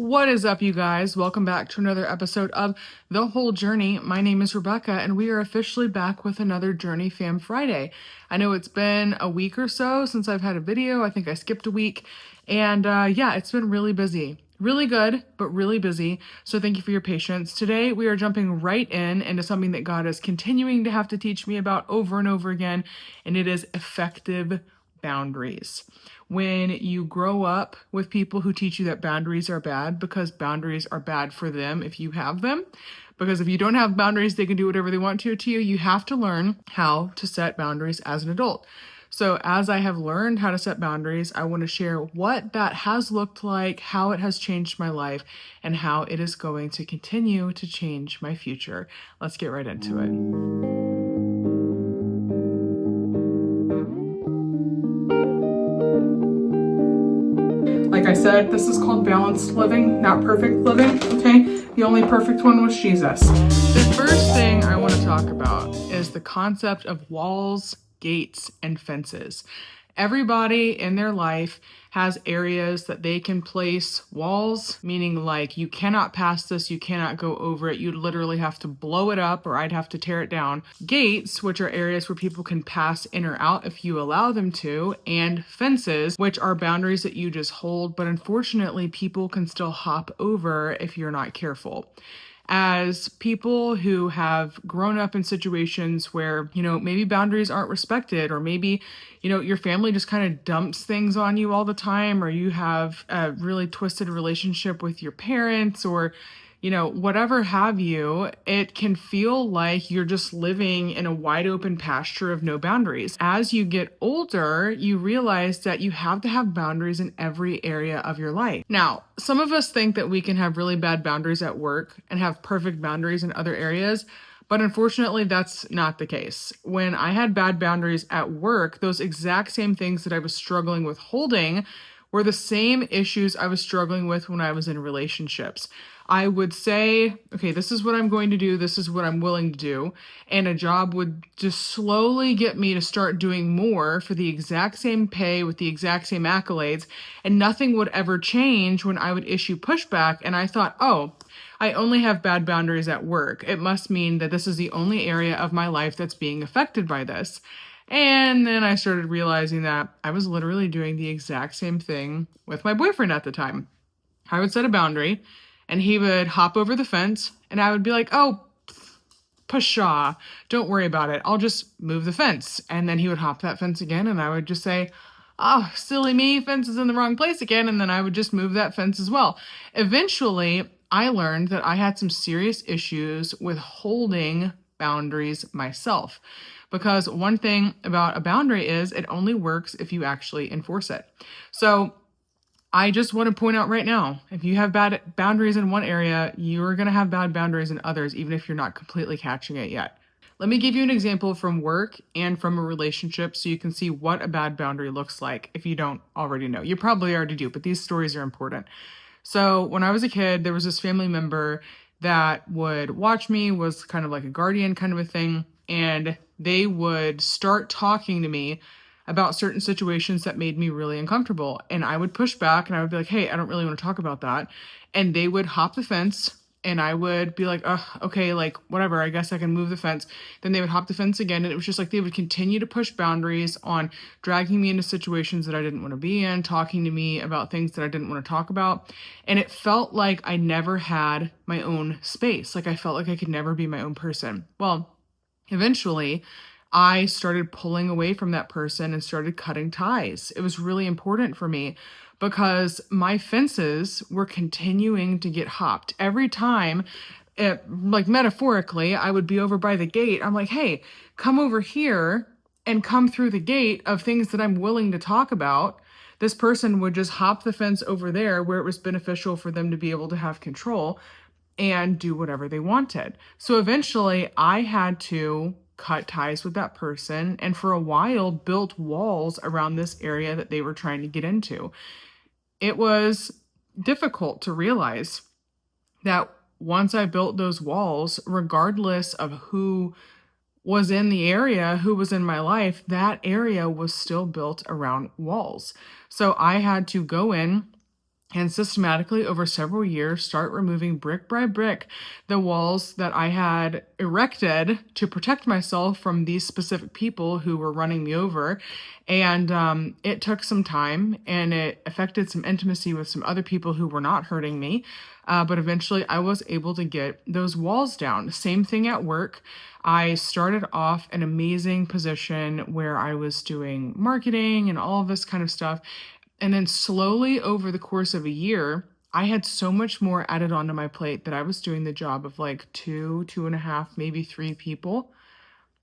What is up, you guys? Welcome back to another episode of The Whole Journey. My name is Rebecca, and we are officially back with another Journey Fam Friday. I know it's been a week or so since I've had a video. I think I skipped a week. And yeah, it's been really busy. Really good, but really busy. So thank you for your patience. Today, we are jumping right into something that God is continuing to have to teach me about over and over again, and it is effective boundaries. When you grow up with people who teach you that boundaries are bad because boundaries are bad for them if you have them, because if you don't have boundaries, they can do whatever they want to you, you have to learn how to set boundaries as an adult. So as I have learned how to set boundaries, I want to share what that has looked like, how it has changed my life, and how it is going to continue to change my future. Let's get right into it. Like I said, this is called balanced living, not perfect living, okay? The only perfect one was Jesus. The first thing I want to talk about is the concept of walls, gates, and fences. Everybody in their life has areas that they can place walls, meaning like you cannot pass this, you cannot go over it, you'd literally have to blow it up or I'd have to tear it down. Gates, which are areas where people can pass in or out if you allow them to, and fences, which are boundaries that you just hold, but unfortunately people can still hop over if you're not careful. As people who have grown up in situations where, maybe boundaries aren't respected, or maybe, your family just kind of dumps things on you all the time, or you have a really twisted relationship with your parents, or, whatever have you, it can feel like you're just living in a wide open pasture of no boundaries. As you get older, you realize that you have to have boundaries in every area of your life. Now, some of us think that we can have really bad boundaries at work and have perfect boundaries in other areas, but unfortunately, that's not the case. When I had bad boundaries at work, those exact same things that I was struggling with holding were the same issues I was struggling with when I was in relationships. I would say, okay, this is what I'm going to do, this is what I'm willing to do, and a job would just slowly get me to start doing more for the exact same pay with the exact same accolades, and nothing would ever change when I would issue pushback, and I thought, oh, I only have bad boundaries at work. It must mean that this is the only area of my life that's being affected by this. And then I started realizing that I was literally doing the exact same thing with my boyfriend at the time. I would set a boundary, and he would hop over the fence, and I would be like, oh, pshaw, don't worry about it. I'll just move the fence. And then he would hop that fence again, and I would just say, oh, silly me, fence is in the wrong place again. And then I would just move that fence as well. Eventually, I learned that I had some serious issues with holding boundaries myself. Because one thing about a boundary is it only works if you actually enforce it. So I just want to point out right now, if you have bad boundaries in one area, you're going to have bad boundaries in others, even if you're not completely catching it yet. Let me give you an example from work and from a relationship so you can see what a bad boundary looks like if you don't already know. You probably already do, but these stories are important. So when I was a kid, there was this family member that would watch me, was kind of like a guardian kind of a thing, and they would start talking to me about certain situations that made me really uncomfortable. And I would push back and I would be like, hey, I don't really want to talk about that. And they would hop the fence and I would be like, oh, okay, like whatever, I guess I can move the fence. Then they would hop the fence again. And it was just like they would continue to push boundaries on dragging me into situations that I didn't want to be in, talking to me about things that I didn't want to talk about. And it felt like I never had my own space. Like I felt like I could never be my own person. Well, eventually, I started pulling away from that person and started cutting ties. It was really important for me because my fences were continuing to get hopped. Every time, like metaphorically, I would be over by the gate. I'm like, hey, come over here and come through the gate of things that I'm willing to talk about. This person would just hop the fence over there where it was beneficial for them to be able to have control and do whatever they wanted. So eventually I had to cut ties with that person and for a while built walls around this area that they were trying to get into. It was difficult to realize that once I built those walls, regardless of who was in the area, who was in my life, that area was still built around walls. So I had to go in and systematically over several years start removing brick by brick the walls that I had erected to protect myself from these specific people who were running me over. And it took some time, and it affected some intimacy with some other people who were not hurting me. But eventually I was able to get those walls down. Same thing at work. I started off an amazing position where I was doing marketing and all of this kind of stuff. And then slowly over the course of a year, I had so much more added onto my plate that I was doing the job of like two and a half, maybe three people.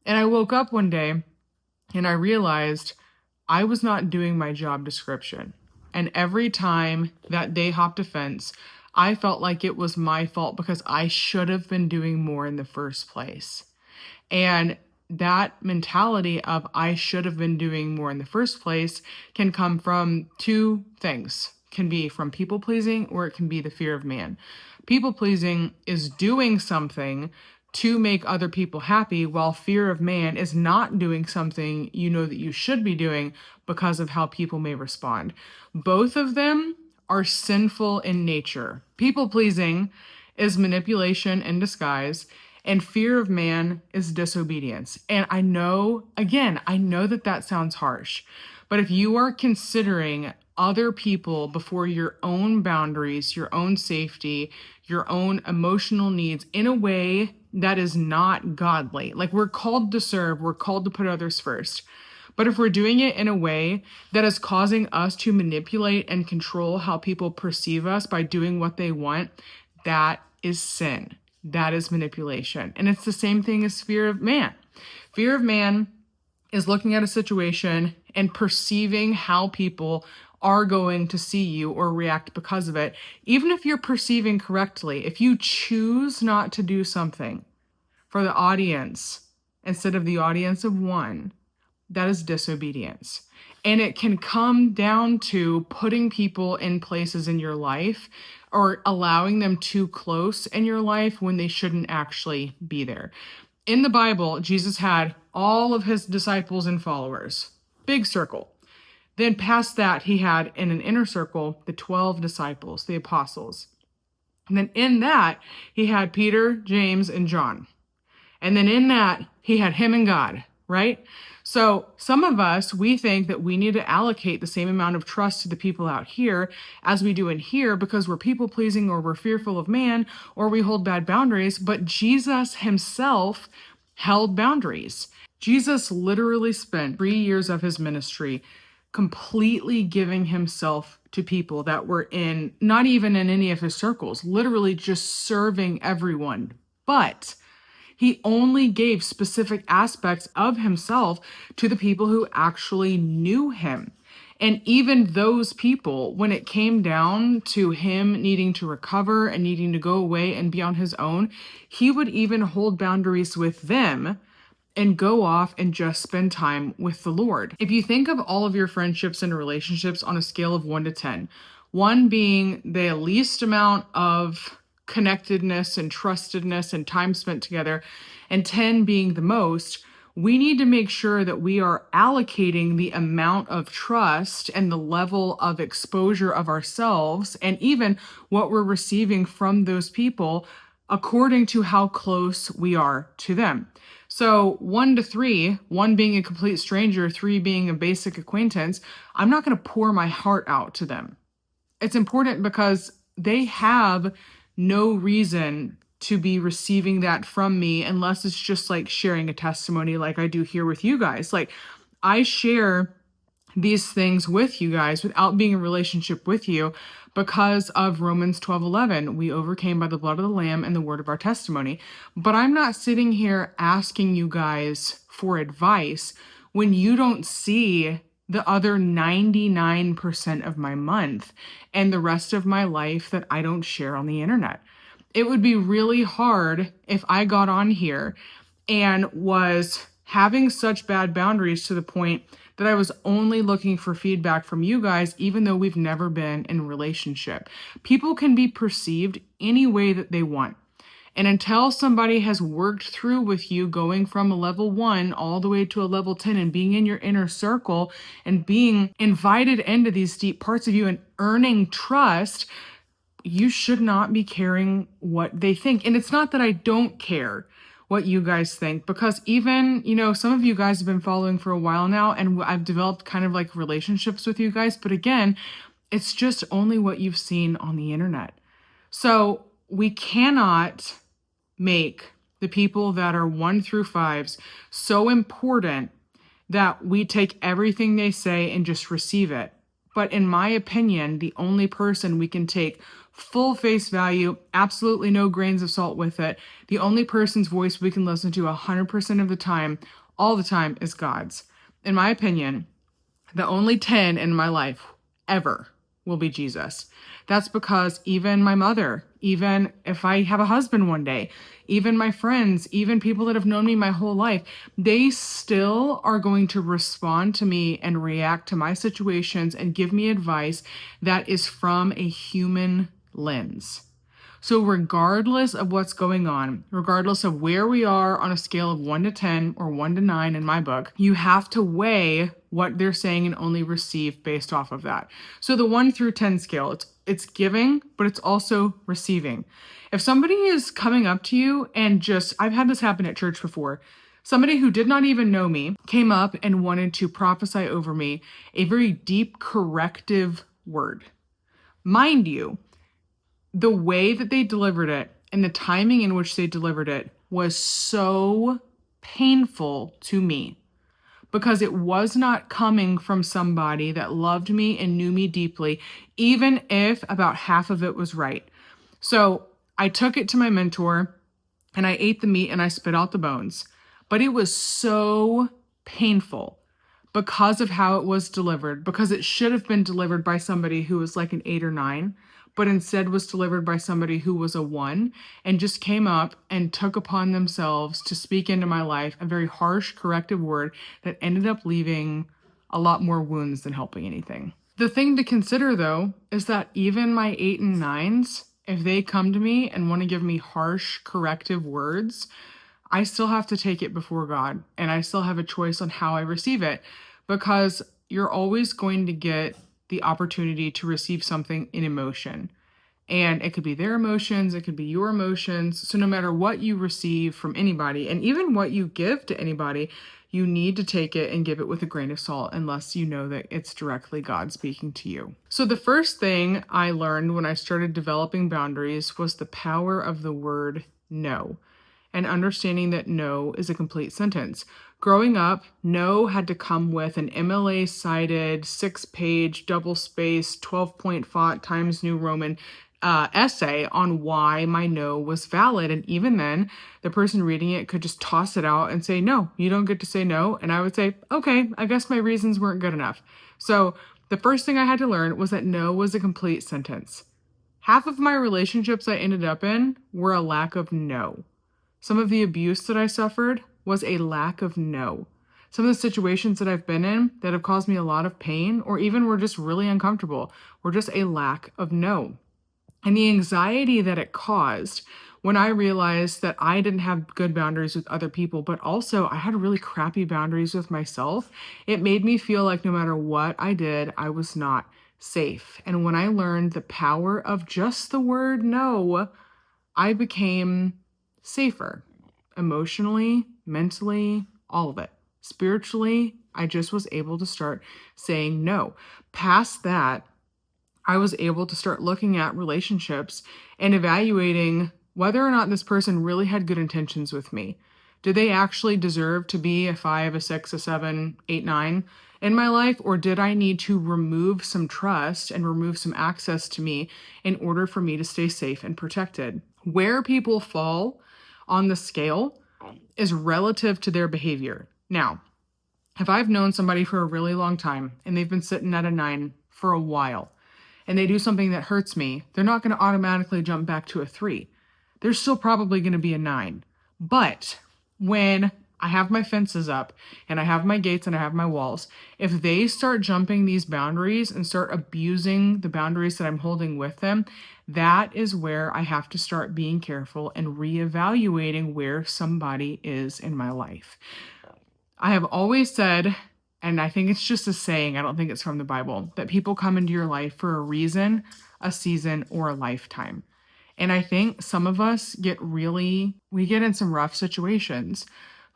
And I woke up one day and I realized I was not doing my job description. And every time that day hopped a fence, I felt like it was my fault because I should have been doing more in the first place. And that mentality of I should have been doing more in the first place can come from two things. It can be from people pleasing, or it can be the fear of man. People pleasing is doing something to make other people happy, while fear of man is not doing something you know that you should be doing because of how people may respond. Both of them are sinful in nature. People pleasing is manipulation in disguise, and fear of man is disobedience. And I know that sounds harsh, but if you are considering other people before your own boundaries, your own safety, your own emotional needs in a way that is not godly, like we're called to serve, we're called to put others first. But if we're doing it in a way that is causing us to manipulate and control how people perceive us by doing what they want, that is sin. That is manipulation. And it's the same thing as fear of man. Fear of man is looking at a situation and perceiving how people are going to see you or react because of it. Even if you're perceiving correctly, if you choose not to do something for the audience instead of the audience of one, that is disobedience. And it can come down to putting people in places in your life or allowing them too close in your life when they shouldn't actually be there. In the Bible, Jesus had all of his disciples and followers, big circle. Then past that, he had in an inner circle, the 12 disciples, the apostles. And then in that, he had Peter, James, and John. And then in that, he had him and God, right? So some of us, we think that we need to allocate the same amount of trust to the people out here as we do in here because we're people pleasing or we're fearful of man or we hold bad boundaries. But Jesus himself held boundaries. Jesus literally spent 3 years of his ministry completely giving himself to people that were not even in any of his circles, literally just serving everyone. But he only gave specific aspects of himself to the people who actually knew him. And even those people, when it came down to him needing to recover and needing to go away and be on his own, he would even hold boundaries with them and go off and just spend time with the Lord. If you think of all of your friendships and relationships on a scale of 1 to 10, 1 being the least amount of connectedness and trustedness and time spent together, and 10 being the most, we need to make sure that we are allocating the amount of trust and the level of exposure of ourselves and even what we're receiving from those people according to how close we are to them. So 1 to 3, 1 being a complete stranger, 3 being a basic acquaintance, I'm not going to pour my heart out to them. It's important because they have no reason to be receiving that from me unless it's just like sharing a testimony like I do here with you guys. Like I share these things with you guys without being in a relationship with you because of Romans 12:11. We overcame by the blood of the Lamb and the word of our testimony. But I'm not sitting here asking you guys for advice when you don't see the other 99% of my month and the rest of my life that I don't share on the internet. It would be really hard if I got on here and was having such bad boundaries to the point that I was only looking for feedback from you guys, even though we've never been in a relationship. People can be perceived any way that they want. And until somebody has worked through with you going from a level 1 all the way to a level 10 and being in your inner circle and being invited into these deep parts of you and earning trust, you should not be caring what they think. And it's not that I don't care what you guys think, because even, some of you guys have been following for a while now, and I've developed kind of like relationships with you guys. But again, it's just only what you've seen on the internet. So we cannot make the people that are 1 through 5s so important that we take everything they say and just receive it. But in my opinion, the only person we can take full face value, absolutely no grains of salt with it, the only person's voice we can listen to 100% of the time, all the time, is God's. In my opinion, the only 10 in my life ever will be Jesus. That's because even my mother, even if I have a husband one day, even my friends, even people that have known me my whole life, they still are going to respond to me and react to my situations and give me advice that is from a human lens. So regardless of what's going on, regardless of where we are on a scale of 1 to 10 or 1 to 9 in my book, you have to weigh what they're saying and only receive based off of that. So the 1 through 10 scale, it's giving, but it's also receiving. If somebody is coming up to you and I've had this happen at church before, somebody who did not even know me came up and wanted to prophesy over me a very deep corrective word. Mind you, the way that they delivered it and the timing in which they delivered it was so painful to me, because it was not coming from somebody that loved me and knew me deeply, even if about half of it was right. So I took it to my mentor and I ate the meat and I spit out the bones, but it was so painful because of how it was delivered, because it should have been delivered by somebody who was like an 8 or 9, but instead was delivered by somebody who was a 1 and just came up and took upon themselves to speak into my life a very harsh corrective word that ended up leaving a lot more wounds than helping anything. The thing to consider, though, is that even my 8 and 9s, if they come to me and want to give me harsh corrective words, I still have to take it before God, and I still have a choice on how I receive it, because you're always going to get the opportunity to receive something in emotion. And it could be their emotions, it could be your emotions. So no matter what you receive from anybody, and even what you give to anybody, you need to take it and give it with a grain of salt, unless you know that it's directly God speaking to you. So the first thing I learned when I started developing boundaries was the power of the word no, and understanding that no is a complete sentence. Growing up, no had to come with an MLA-cited 6-page, double-spaced, 12-point font, Times New Roman essay on why my no was valid. And even then, the person reading it could just toss it out and say, no, you don't get to say no. And I would say, okay, I guess my reasons weren't good enough. So the first thing I had to learn was that no was a complete sentence. Half of my relationships I ended up in were a lack of no. Some of the abuse that I suffered was a lack of no. Some of the situations that I've been in that have caused me a lot of pain, or even were just really uncomfortable, were just a lack of no. And the anxiety that it caused when I realized that I didn't have good boundaries with other people, but also I had really crappy boundaries with myself, it made me feel like no matter what I did, I was not safe. And when I learned the power of just the word no, I became safer. Emotionally, mentally, all of it. Spiritually, I just was able to start saying no. Past that, I was able to start looking at relationships and evaluating whether or not this person really had good intentions with me. Did they actually deserve to be a 5, a 6, a 7, 8, 9 in my life? Or did I need to remove some trust and remove some access to me in order for me to stay safe and protected? Where people fall on the scale is relative to their behavior. Now, if I've known somebody for a really long time and they've been sitting at a 9 for a while, and they do something that hurts me, they're not going to automatically jump back to a 3. They're still probably going to be a 9. But when I have my fences up and I have my gates and I have my walls, if they start jumping these boundaries and start abusing the boundaries that I'm holding with them, that is where I have to start being careful and reevaluating where somebody is in my life. I have always said and I think it's just a saying, I don't think it's from the Bible, that people come into your life for a reason, a season, or a lifetime. And I think some of us we get in some rough situations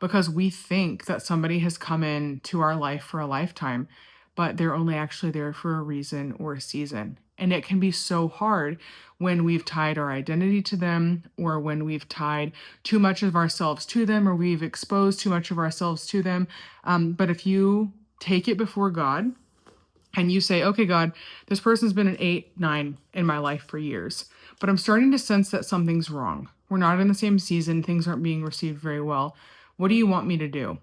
because we think that somebody has come into our life for a lifetime, but they're only actually there for a reason or a season. And it can be so hard when we've tied our identity to them, or when we've tied too much of ourselves to them, or we've exposed too much of ourselves to them. But if you take it before God and you say, okay, God, this person's been an 8, 9 in my life for years, but I'm starting to sense that something's wrong. We're not in the same season. Things aren't being received very well. What do you want me to do?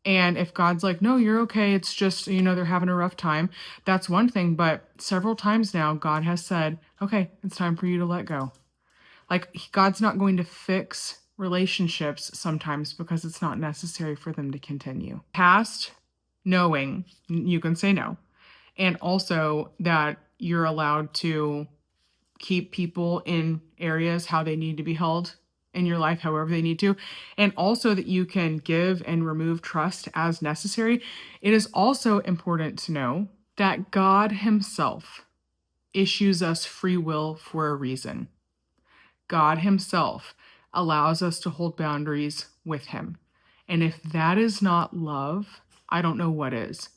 And if God's like, no, you're okay, it's just, they're having a rough time, that's one thing. But several times now, God has said, okay, it's time for you to let go. Like, God's not going to fix relationships sometimes because it's not necessary for them to continue. Past knowing, you can say no. And also that you're allowed to keep people in areas how they need to be held in your life, however they need to. And also that you can give and remove trust as necessary. It is also important to know that God himself issues us free will for a reason. God himself allows us to hold boundaries with him. And if that is not love, I don't know what is.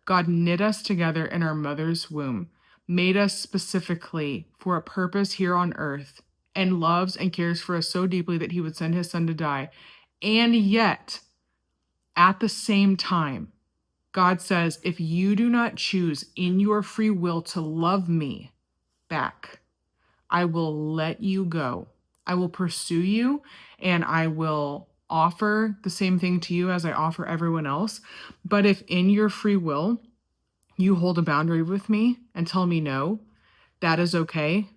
God knit us together in our mother's womb, made us specifically for a purpose here on earth, and loves and cares for us so deeply that he would send his son to die. And yet, at the same time, God says, if you do not choose in your free will to love me back, I will let you go. I will pursue you, and I will offer the same thing to you as I offer everyone else. But if in your free will you hold a boundary with me and tell me no, that is okay.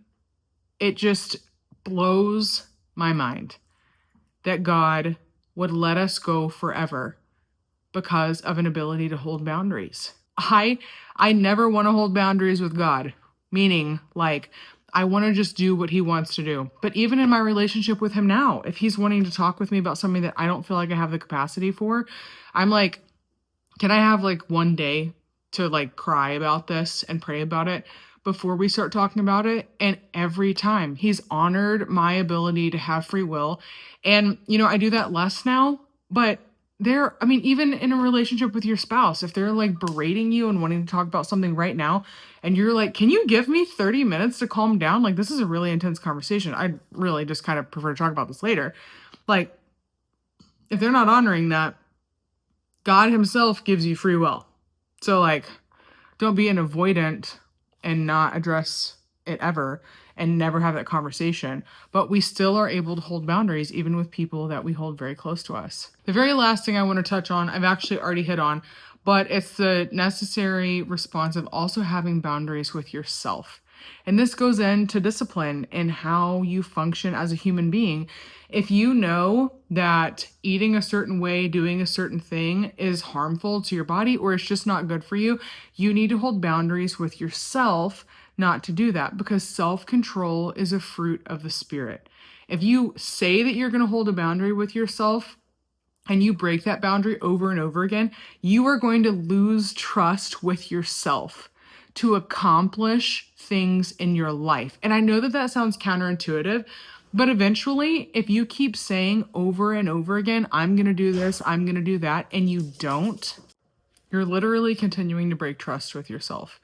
It just blows my mind that God would let us go forever because of an ability to hold boundaries. I never want to hold boundaries with God, meaning like I want to just do what he wants to do. But even in my relationship with him now, if he's wanting to talk with me about something that I don't feel like I have the capacity for, I'm like, can I have like one day to like cry about this and pray about it before we start talking about it? And every time he's honored my ability to have free will. And, I do that less now, but even in a relationship with your spouse, if they're like berating you and wanting to talk about something right now, and you're like, can you give me 30 minutes to calm down? Like, this is a really intense conversation. I'd really just kind of prefer to talk about this later. Like, if they're not honoring that, God himself gives you free will. So like, don't be an avoidant and not address it ever and never have that conversation. But we still are able to hold boundaries even with people that we hold very close to us. The very last thing I want to touch on, I've actually already hit on, but it's the necessary response of also having boundaries with yourself. And this goes into discipline and how you function as a human being. If you know that eating a certain way, doing a certain thing is harmful to your body, or it's just not good for you, you need to hold boundaries with yourself not to do that, because self-control is a fruit of the Spirit. If you say that you're going to hold a boundary with yourself and you break that boundary over and over again, you are going to lose trust with yourself to accomplish things in your life. And I know that that sounds counterintuitive, but eventually, if you keep saying over and over again, I'm going to do this, I'm going to do that, and you don't, you're literally continuing to break trust with yourself.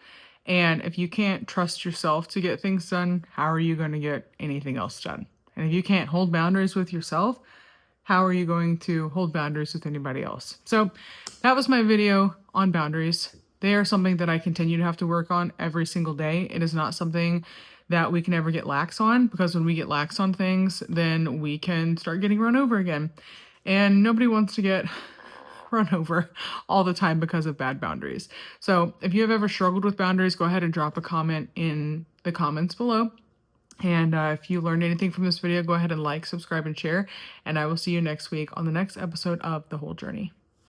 And if you can't trust yourself to get things done, how are you going to get anything else done? And if you can't hold boundaries with yourself, how are you going to hold boundaries with anybody else? So that was my video on boundaries. They are something that I continue to have to work on every single day. It is not something that we can ever get lax on, because when we get lax on things, then we can start getting run over again. And nobody wants to get run over all the time because of bad boundaries. So if you have ever struggled with boundaries, go ahead and drop a comment in the comments below. And if you learned anything from this video, go ahead and like, subscribe, and share. And I will see you next week on the next episode of The Whole Journey.